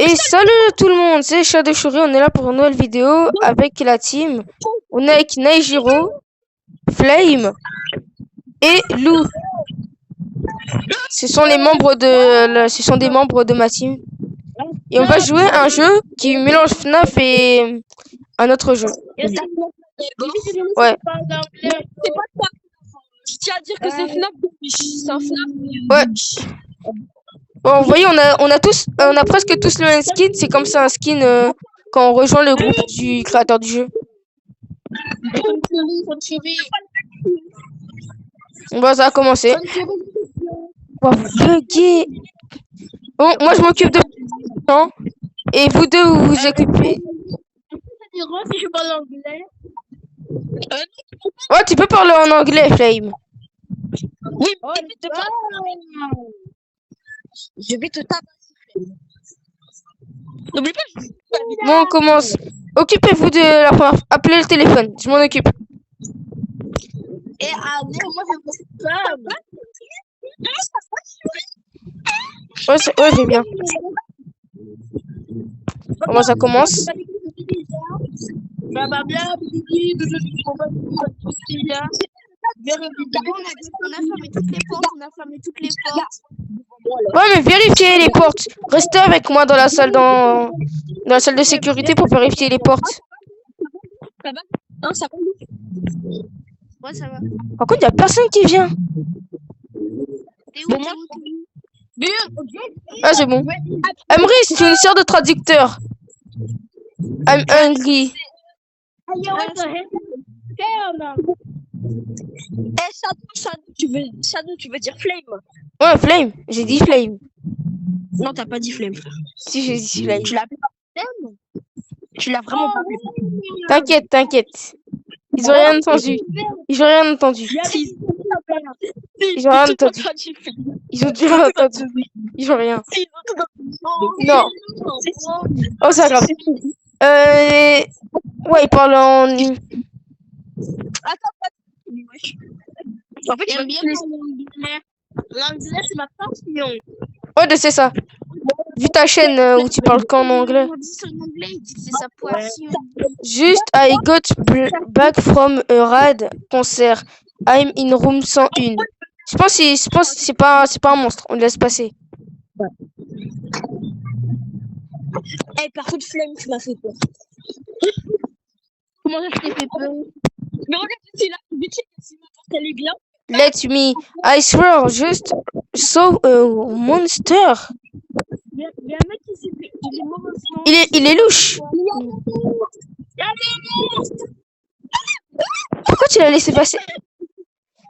Et salut tout le monde, c'est Shadow Shuri, on est là pour une nouvelle vidéo avec la team. On est avec Naijiro, Flame et Lou. Ce sont des membres de ma team. Et on va jouer à un jeu qui mélange FNAF et un autre jeu. Ouais. Je tiens à dire que c'est FNAF. C'est un FNAF. Ouais. Bon, vous voyez, on a presque tous le même skin. C'est comme ça un skin quand on rejoint le groupe du créateur du jeu. Bon, bah, ça a commencé. Oh, vous buguez. Bon, moi je m'occupe de... Non. Et vous deux, vous vous occupez. Si je parle anglais. Ouais, tu peux parler en anglais, Flame. Oui, je vais te tabasser. N'oublie pas. Bon, on commence. Occupez-vous de la première... Appelez le téléphone, je m'en occupe. Et allez, moi je me femme. Ouais, j'ai bien. Comment ça commence? Blablabla, on a fermé toutes les portes. Ouais, mais vérifiez les portes. Restez avec moi dans la salle la salle de sécurité pour vérifier les portes. Ça va? Hein, ça va? Ouais, ça va. Par contre, il n'y a personne qui vient. Bon, moi, Ah, c'est bon. Emery, c'est une sœur de traducteur. I'm hungry. Shadow, tu veux dire Flame? Ouais, Flame. J'ai dit Flame. Non, t'as pas dit Flame, frère. Si, j'ai dit Flame. Tu l'as appelé Flame? Tu l'as vraiment pas appelé Flame. T'inquiète. Ils ont rien entendu. Ils ont rien entendu. Ils ont rien entendu. Ils ont rien entendu. Ils ont rien. Non. Oh, c'est grave. Ouais, ils parlent en... En fait, j'aime bien l'anglais. L'anglais, c'est ma passion. Ouais, c'est ça. Vu ta chaîne où tu parles qu'en anglais. C'est sa passion. Juste, I got back from a rad concert. I'm in room 101. Je pense que c'est pas un monstre. On le laisse passer. Eh, par contre, Flame, tu m'as fait peur. Comment ça, je t'ai fait peur? Mais regarde, c'est là, si ma porte elle est bien. Let me. I swear, just saw a monster. Il y a un mec qui s'est fait. Il est mort en Il est louche. Pourquoi tu l'as laissé passer?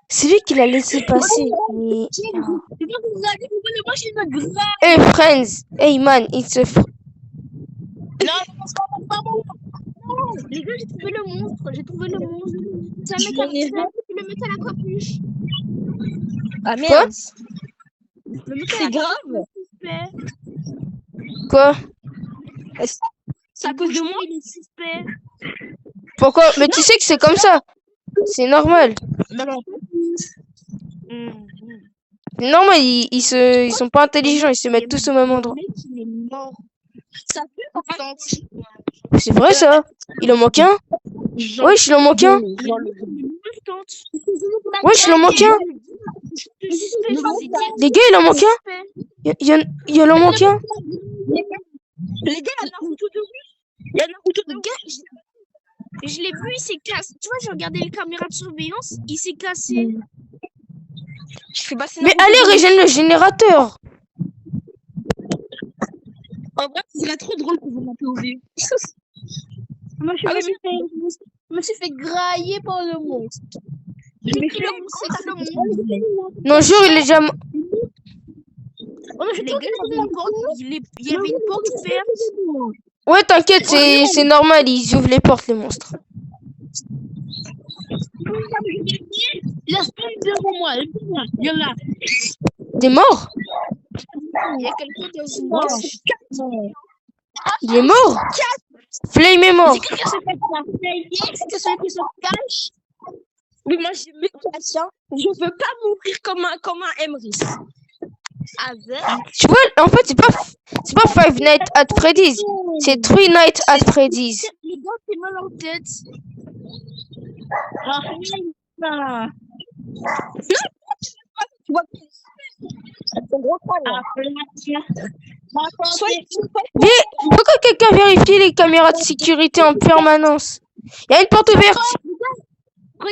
C'est lui qui l'a laissé passer. Mais... Hey friends, hey man, it's a... Les gars, j'ai trouvé le monstre. C'est un mec qui le mettait à la capuche. Ah merde. C'est grave. Quoi? C'est à cause de moi? Il est suspect. Pourquoi? Mais tu sais que c'est comme ça. C'est normal. C'est normal, ils sont pas intelligents, ils se mettent tous au même endroit. C'est vrai ça? Il en manque un? Wesh, il en manque un? Wesh, il en manque un? Les gars, il en manque un? Il en manque un? Les gars, il y a Naruto de rue. Je l'ai vu, il s'est cassé. Tu vois, j'ai regardé les caméras de surveillance, il s'est cassé. Mais allez, régène le générateur. En vrai, ce serait trop drôle que vous m'appelez au vieux. Moi, je me suis fait grailler par le monstre. Non, jure, il est déjà... Il y avait une porte ouverte. Ouais, t'inquiète, c'est normal, ils ouvrent les portes, les monstres. Il y a spawn devant moi, il y en a. T'es mort? Il y a quelqu'un dans une boîte. Il est mort? Flame est mort. C'est que celui qui se cache. Mais moi, j'ai mes patients. Je veux pas mourir comme un Emery. Tu vois, en fait, c'est pas Five Nights at Freddy's. C'est Three Nights at Freddy's. Les gars, c'est mal en tête. Tu vois Pourquoi quelqu'un vérifie les caméras de sécurité en permanence? Il y a une porte ouverte.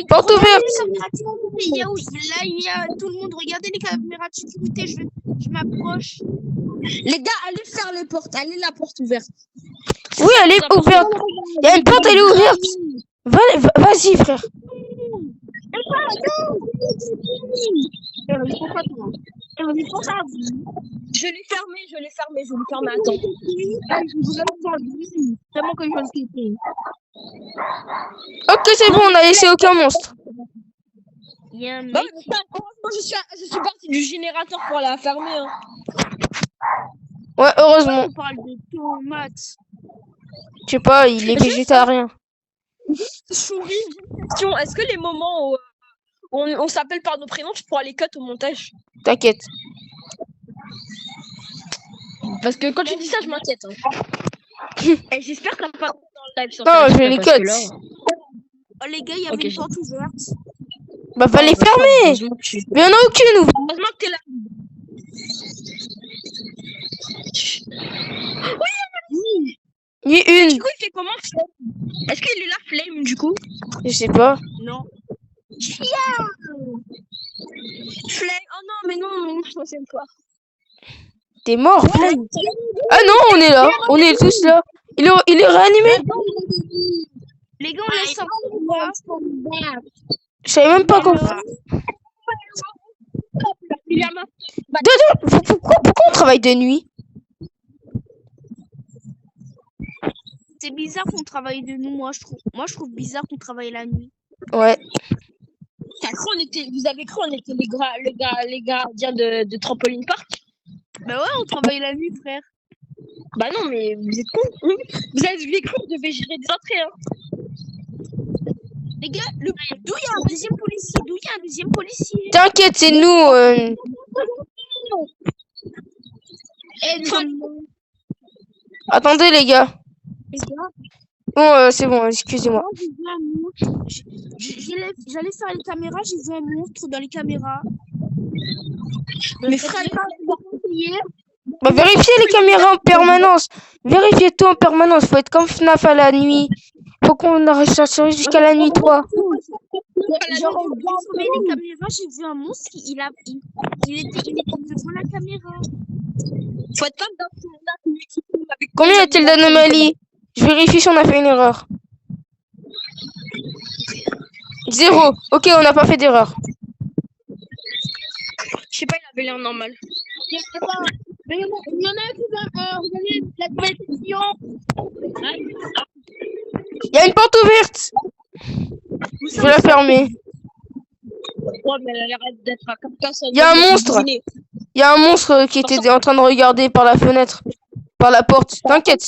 Porte ouverte. Il y a tout le monde. Regardez les caméras de sécurité. Je m'approche. Les gars, allez faire les portes. Allez la porte ouverte. Oui, elle est ouverte. Il y a une porte, elle est ouverte. Vas-y, frère. Je l'ai fermé. Attends. C'est bon que je vais le quitter. Ok, c'est bon, on a laissé aucun monstre. Il y a un mec. Je suis parti du générateur pour la fermer. Hein. Ouais, heureusement. On parle de tomates. Je sais pas, il est végétarien. Chouri, question. Est-ce que les moments où on s'appelle par nos prénoms, tu pourras les cut au montage? T'inquiète. Parce que quand tu dis ça, je m'inquiète. Hein. Et j'espère que t'as pas dans le live. Non, je vais les cut. Oh les gars, il y avait une porte ouverte. Bah, va les fermer. Mais il y en a aucune. Heureusement que t'es là. Oui. Ni une. Du coup, il fait comment? Est-ce qu'il est là, Flame, du coup? Je sais pas. Non. Yeah. Flame. Oh non, mais non, je sais pas. T'es mort, Flame. Ah non, on est là. On est tous là. Il est réanimé. Les gars, on laisse sortir. Je savais même pas qu'on... Pourquoi on travaille de nuit? C'est bizarre qu'on travaille de nuit, moi je trouve bizarre qu'on travaille la nuit. Ouais. Vous avez cru on était les gardiens de Trampoline Park? Bah ouais, on travaille la nuit, frère. Bah non, mais vous êtes cons. Vous avez cru qu'on devait gérer des entrées, hein. Les gars, d'où il y a un deuxième policier? T'inquiète, c'est nous. Attendez, les gars. Bon, c'est bon, excusez-moi. J'allais faire les caméras, j'ai vu un monstre dans les caméras. Mais frère, Bah, vérifiez les caméras en permanence. Vérifiez tout en permanence. Faut être comme FNAF à la nuit. Faut qu'on reste assuré jusqu'à la nuit 3. Genre, les caméras, j'ai vu un monstre, il était devant la caméra. Faut être comme dans Combien y a-t-il d'anomalies? Je vérifie si on a fait une erreur. 0. Ok, on n'a pas fait d'erreur. Je sais pas, il avait l'air normal. Mais il y en a un qui va regarder la nouvelle section. Il y a une porte ouverte. Je vais la fermer. Ouais, mais elle a l'air d'être comme ça. Il y a un monstre. Il y a un monstre qui était en train de regarder par la fenêtre. Par la porte. T'inquiète.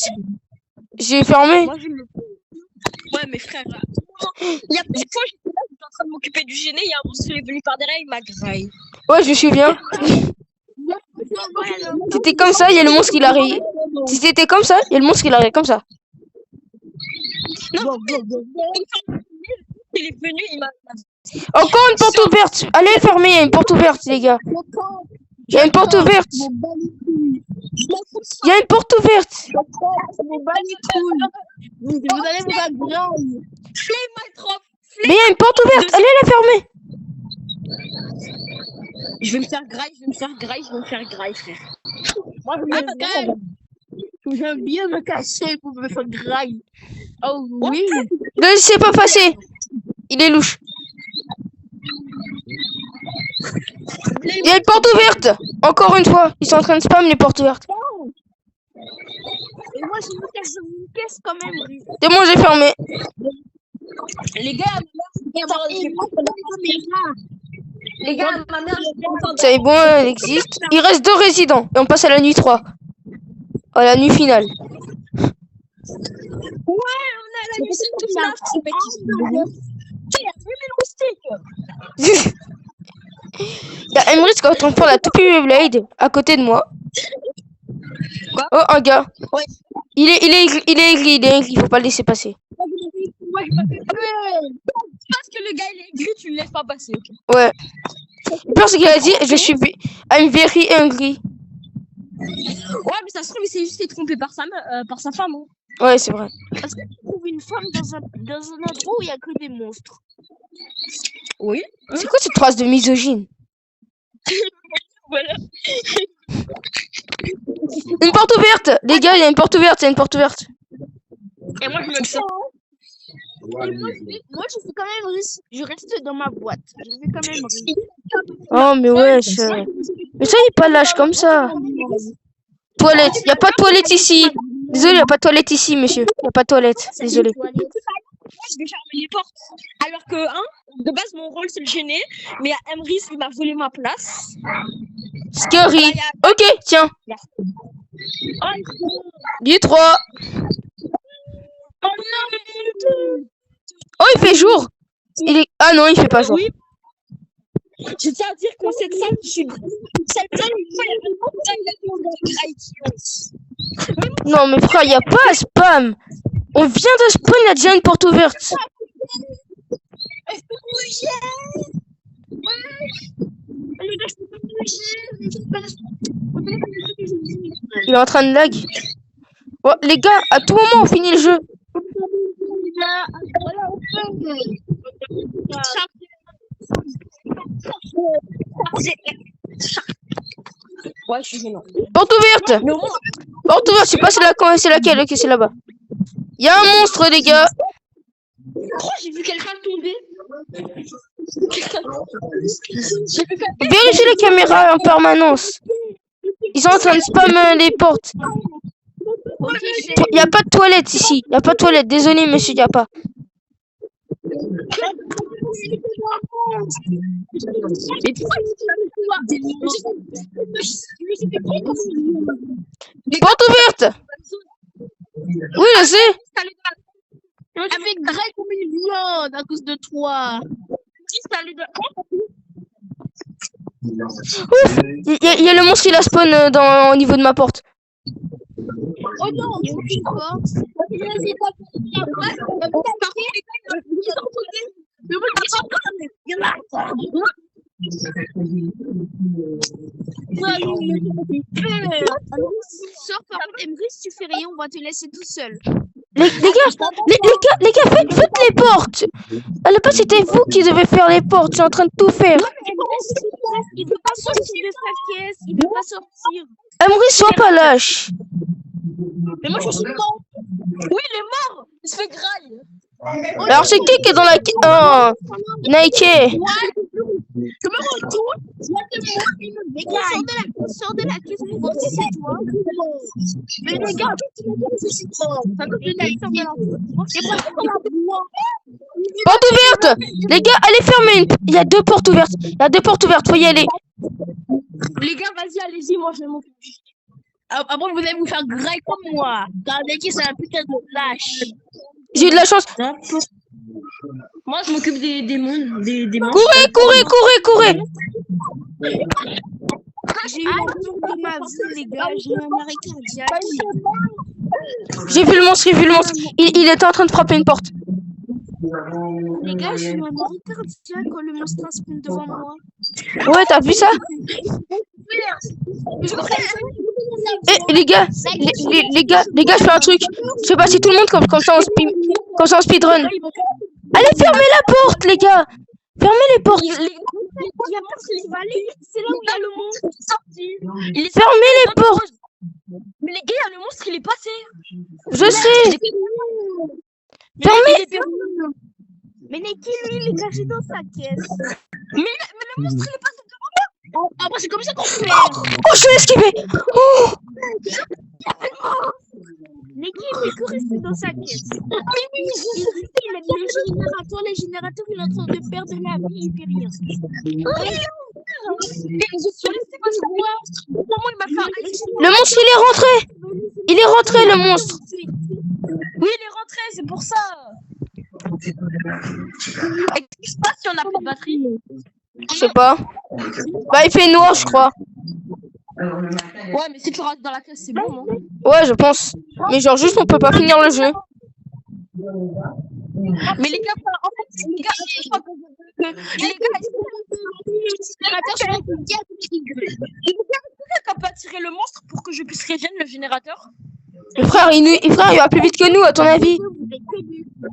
J'ai fermé. Ouais, mais frère. Il y a une fois, j'étais en train de m'occuper du gêné. Il y a un monstre qui est venu par derrière, il m'a graillé. Ouais, je me souviens. C'était comme ça, il y a le monstre qui arrive. Si c'était comme ça, il y a le monstre qui arrive comme ça. Non, il est venu, il m'a... Encore une porte ouverte. Allez le fermer, il y a une porte ouverte, les gars. Il y a une porte ouverte. Il y a une porte ouverte. Vous allez vous agrandir. Mais il y a une porte ouverte, allez la fermer. Je vais me faire graille, frère. Moi, j'aime bien me cacher pour me faire graille. Oh oui. Ne laissez pas passer. Il est louche. Il y a une porte ouverte. Encore une fois, ils sont en train de spam les portes ouvertes. Et moi, je me cache dans une caisse quand même. C'est bon, j'ai fermé. Les gars, ma mère, c'est bon, elle existe. Il reste 2 résidents et on passe à la nuit 3. À la nuit finale. Ouais, on a la nuit 7. Il y a Emrys qui est en train de faire la toupie Beyblade à côté de moi. Quoi? Oh, un gars. Ouais. Il est aigri, faut pas le laisser passer. Ouais, parce que le gars il est gris, tu le laisses pas passer. Okay. Ouais. Le pire, c'est qu'il a dit, je suis I'm very angry. Ouais, mais ça se trouve, il s'est juste trompé par sa femme. Hein. Ouais, c'est vrai. Parce que tu trouves une femme dans un endroit où il y a que des monstres. Oui. C'est quoi cette phrase de misogyne? Voilà. Une porte ouverte! Les gars, il y a une porte ouverte, il y a une porte ouverte. Et moi, je me sens. Moi, je fais quand même risque. Je reste dans ma boîte. Je fais quand même risque. Oh, mais wesh. Mais ça, il est pas lâche comme ça. Toilette. Il n'y a pas de toilette ici. Désolé, il n'y a pas de toilette ici, monsieur. Il n'y a pas de toilette. Désolé. Je vais fermer les portes. Alors que, de base, mon rôle, c'est le gêner. Mais à Emrys, il m'a volé ma place. Scary. Ok, tiens. Du 3. Oh, il fait jour. Ah non, il fait pas jour. Oui. Je tiens à dire que cette salle, je suis. Cette salle, non, mais frère, il n'y a pas à spam. On vient de spawn, il y a déjà une porte ouverte. Il est en train de lag. Oh, les gars, à tout moment, on finit le jeu. Ouais, je suis gênant. Porte ouverte. Porte ouverte, je sais pas c'est laquelle. Ok, c'est là-bas. Il y a un monstre, les gars. Oh, j'ai vu quelqu'un tomber. Vérifiez les caméras en permanence. Ils sont en train de spam les portes. Il n'y a pas de toilette ici. Il n'y a pas de toilette. Désolé, monsieur, il n'y a pas. Porte ouverte. Oui, je sais. Avec Greg comme une viande à cause de toi. Ouf. Il y a le monstre qui la spawn au niveau de ma porte. Oh non, il y a aucune porte. Sors par contre, Emrys, tu fais rien, on va te laisser tout seul. Les gars, faites les portes. À la base, c'était vous qui devez faire les portes. Je suis en train de tout faire. Il veut pas sortir de sa caisse. Il veut pas sortir. Emrys, sois pas lâche. Mais moi, je suis mort. Oui, il est mort. Il se fait graille. Alors, c'est qui est dans la... Oh, Nike. Je me retourne. Sors de la caisse pour voir si c'est toi. Mais les gars, porte ouverte. Les gars, allez fermer. Il y a 2 portes ouvertes. Il y a 2 portes ouvertes. Faut y aller. Les gars, vas-y, allez-y. Moi, je vais m'occuper. Après, vous allez vous faire grey comme moi. Car Nike, c'est un putain de lâche. J'ai eu de la chance. Moi, je m'occupe des monstres. Courez. J'ai eu un tour de ma vie, les gars. J'ai eu un arrêt cardiaque. J'ai vu le monstre. Il était en train de frapper une porte. Les gars, j'ai eu un arrêt cardiaque quand le monstre spawn devant moi. Ouais, t'as vu ça? Eh, les gars, je fais un truc. Je fais passer tout le monde comme ça en speedrun. Allez, fermez la porte, les gars. Fermez les portes. Il y a personne qui va aller. C'est là où il y a le monstre sorti. Fermez les portes. Mais les gars, il y a le monstre, il est passé. Je sais. Fermez. Mais Neki, lui, il est caché dans sa caisse. Mais le monstre, il est passé devant moi. Ah, bah, c'est comme ça qu'on fait. Oh, je vais esquiver. Oh. Neki, il fait que rester dans sa caisse. Il aime les générateurs, il est en train de perdre la vie, il fait rien. Je suis resté parce que moi, il m'a fait. Le monstre, il est rentré. Il est rentré, le monstre. Oui, il est rentré, c'est pour ça. Qu'est-ce qui se passe si on n'a pas de batterie? Je sais pas. Bah, il fait noir, je crois. Ouais, mais si tu restes dans la caisse, c'est bon, non? Ouais, je pense. Mais genre, juste, on peut pas finir le jeu. Mais les gars, en fait, les gars, il faut qu'on peut attirer le monstre pour que je puisse régénérer le générateur. Mais frère, il va plus vite que nous, à ton avis.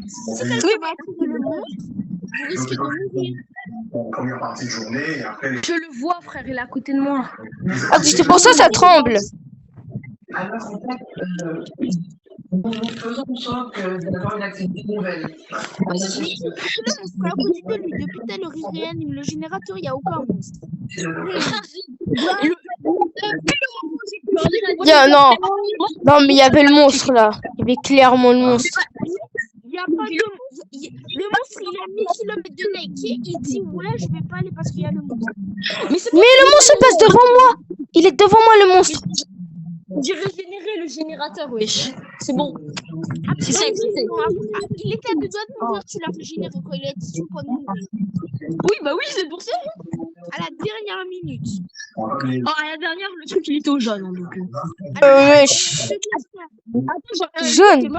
Si quelqu'un va attirer le monstre, vous risquez de mourir. Je le vois, frère, il est à côté de moi. Ah, c'est pour ça tremble. Faisons en sorte d'avoir une activité nouvelle. Depuis tout à l'heure, il réanime le générateur, il n'y a aucun monstre. Non. Non, mais il y avait le monstre là. Il y avait clairement le monstre. Il y a pas de... Le monstre, il est à 1000 km de Nike. Il dit ouais, je vais pas aller parce qu'il y a le monstre. Mais le monstre passe devant moi. Il est devant moi, le monstre. J'ai régénéré le générateur, wesh. C'est bon. C'est ça, il était à 2 doigts de mourir, tu l'as régénéré quand il a dit sur le point de mourir. Oui, bah oui, c'est pour ça. À la dernière minute. Oh, à la dernière, le truc, il était au jaune. Hein, donc... wesh. Jaune.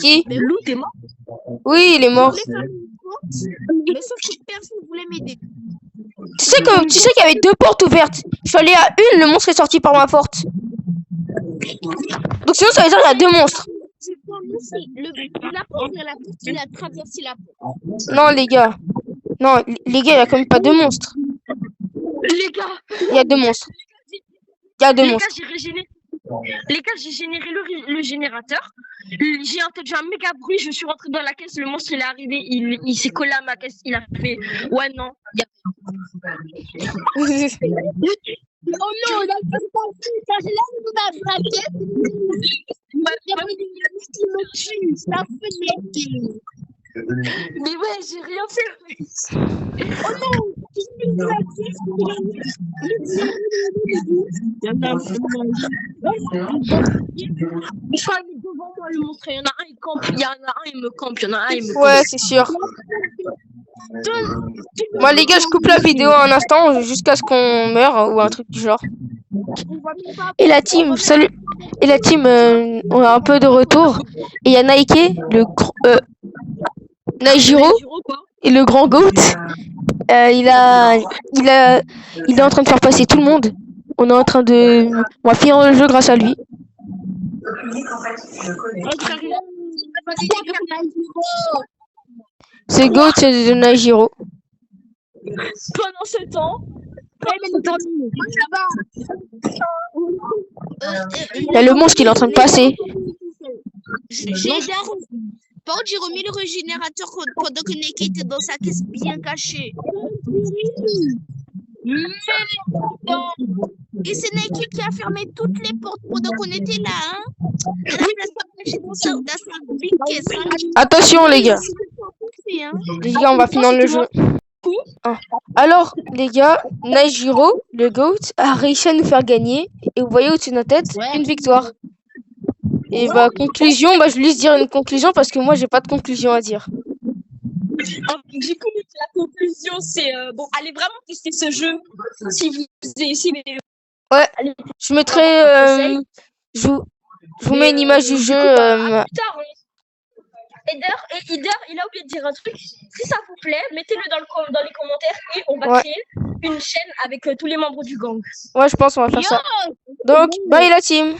Qui? Mais Lou, t'es mort? Oui, il est mort. Mais sauf que personne ne voulait m'aider. Tu sais qu'il y avait 2 portes ouvertes. Je suis allé à une, le monstre est sorti par ma porte. Donc sinon, ça veut dire qu'il y a 2 monstres. La porte, il a traversé la porte. Non, les gars. Non, les gars, il y a quand même pas 2 monstres. Les gars. Il y a 2 monstres. Il y a 2 monstres. Les gars, j'ai généré le générateur. J'ai entendu un méga bruit. Je suis rentré dans la caisse. Le monstre, il est arrivé. Il s'est collé à ma caisse. Il a fait ouais, non. Oh non, la caisse quand je l'ai dans la caisse, mais ouais, j'ai rien fait. Oh non, je crois qu'il est devant moi le monstre. Il y en a un, il campe. Il y en a un, il me campe. Il y en a un, il me campe. Ouais, c'est sûr. Moi, les gars, je coupe la vidéo un instant jusqu'à ce qu'on meure ou un truc du genre. Et la team, salut. Et la team, on a un peu de retour. Et il y a Nike, Naijiro et le grand Goat. Il est en train de faire passer tout le monde. On va finir le jeu grâce à lui. C'est Goat, c'est de Naijiro. Pendant ce temps, il y a le monstre qui est en train de passer. Par contre, j'ai remis le régénérateur pendant que Neki était dans sa caisse bien cachée. Et c'est Neki qui a fermé toutes les portes pendant qu'on était là. Hein. Attention, les gars. Les gars, on va finir le jeu. Ah. Alors, les gars, Naijiro, le GOAT, a réussi à nous faire gagner. Et vous voyez au-dessus de notre tête, une victoire. Et bah, conclusion, bah, je vais lui dire une conclusion parce que moi, j'ai pas de conclusion à dire. Du coup, la conclusion, c'est bon, allez vraiment tester ce jeu. Si vous ouais, allez, je mettrai. Je vous mets une image du jeu. Plus tard, Hider, il a oublié de dire un truc. Si ça vous plaît, mettez-le dans les commentaires et on va créer une chaîne avec tous les membres du gang. Ouais, je pense qu'on va faire ça. Donc, bye la team.